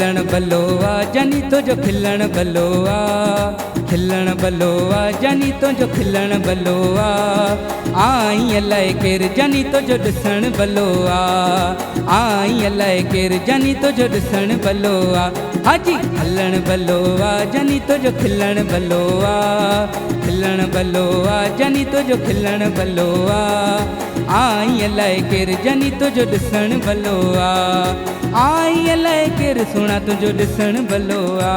खिलण भलो आ जानी तो जो खिलण भलो आ, खिलण भलो आ जानी तो जो खिलण भलो आ, आई अलाए केर जानी तो जो ॾिसण भलो आ, आई अलाए केर जानी तो जो ॾिसण भलो आ। हाजी हलण भलो आ जानी तो जो खिलण भलो आ, खिलण भलो आ जानी तो जो खिलण भलो आ, आई अलाए केर जानी तो जो ॾिसण भलो आ, आई अलाए केर सोना तुझो ॾिसण भलो आ।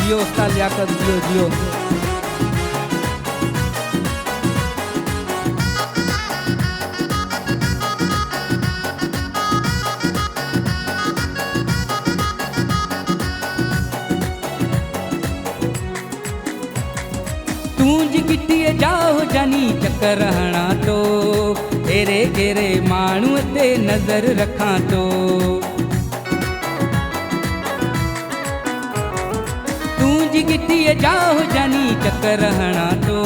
जियो उस्ताद लियाकत जियो जियो। तूंज गिट्टीअ जा हो जानी चक्कर हणा तो, तेरे गेरे माण्हूअ ते नज़र रखां तो। तूंज गिट्टीअ जा हो जानी चक्कर हणा तो,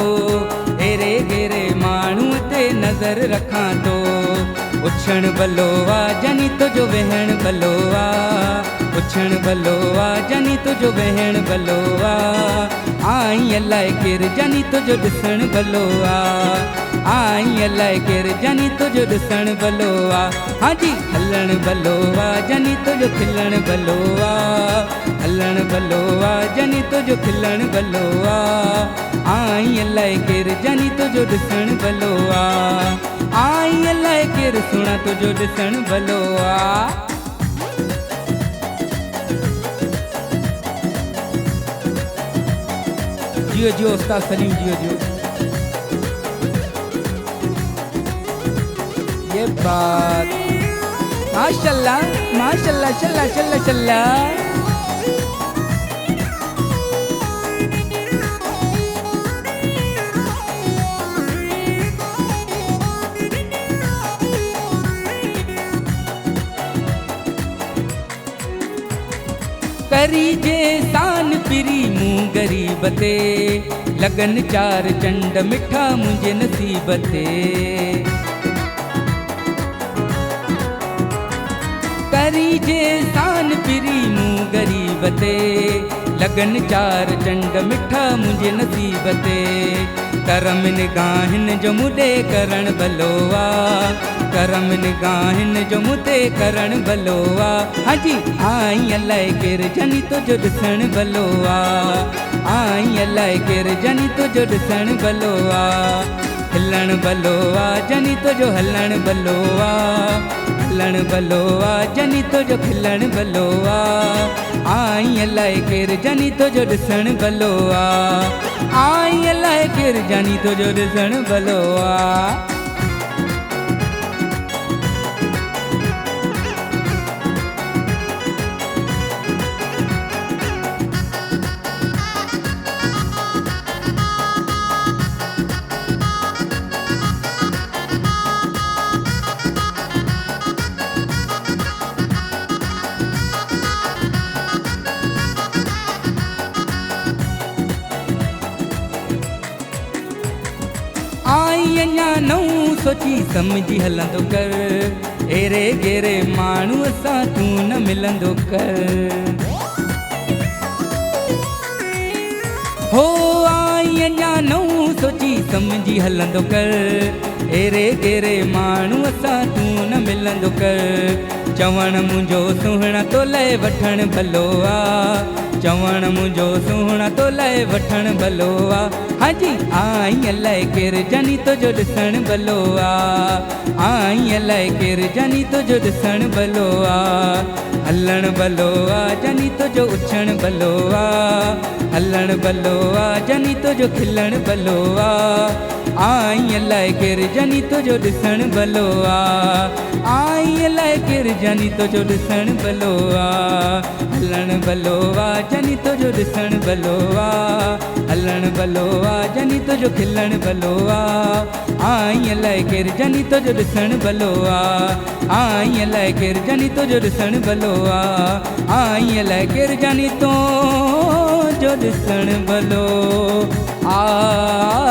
तेरे गेरे माण्हूअ ते नज़र रखां तो। उछण भलो आ जानी तुझो वेहण भलो आ, उछण भलो आ जानी तुझो वेहण भलो आ, आई अलाए केर जानी तुझो ॾिसण भलो आ, आई अलाए केर जानी तुझो ॾिसण भलो आ। हाजी हलण भलो आ जानी तुझो खिलण भलो आ, हलण भलो आ जानी तुझो खिलण भलो आ, आई अलाए केर जानी तुझो ॾिसण भलो आ, आई अलाए केर सोना तुझो ॾिसण भलो आ। जियो जियो उस्ताद सलीम जियो जियो। ये बात माशाल्लाह माशाल्लाह शल्ला शल्ला शल्ला। करी जे सान पिरी मूं गरीब ते, लगन चार चंड मिठा मुंहिंजे नसीब ते। करी जे सान पिरी मूं गरीब ते, लगन चार चंड मिठा मुंहिंजे नसीब ते। करम निगाहिन जो मुॾे करण भलो आ, करम निगाहिन जो मुते करण भलो आ। हाजी आई अलाए केर जानी तुझो ॾिसण भलो आ, आई अलाए केर जानी तुझो ॾिसण भलो आ। हलण भलो आ जानी तुझो हलण भलो आ, हलण भलो आ जानी तुझो खिलण भलो आ, आई अलाए केर जानी तुझो ॾिसण भलो आ, आई अलाए केर जानी तुझो ॾिसण भलो आ। आई अञा नऊं सोची सम्झी हलंदो कर, एरे गेरे माण्हूअ सां तूं न मिलंदो कर। हो आई अञा नऊं सोची सम्झी हलंदो कर, एरे गेरे माण्हूअ सां तूं न मिलंदो कर। चवण मुंहिंजो सुहिणा तो लए वठण भलो आ, चवण मुंहिंजो सुहिणा तो लए वठण भलो आ। हाजी आई अलाए केर जानी तुझो ॾिसण भलो आ, आई अलाए केर जानी तुझो ॾिसण भलो आ। हलण भलो आ जानी तुझो उछण भलो आ, हलण भलो आ जानी तुझो खिलण भलो आ, आई अलाए केर जानी तुझो ॾिसण भलो आ, आई अलाए केर जानी तुझो ॾिसण भलो आ। हलण भलो आ जानी तुझो ॾिसण भलो आ, हलण भलो आ जानी तुझो खिलण भलो आ, आई अलाए केर जानी तुझो ॾिसण भलो आ, आई अलाए केर जानी तुझो ॾिसण भलो आ, आई अलाए केर जानी तुझो ॾिसण भलो। आ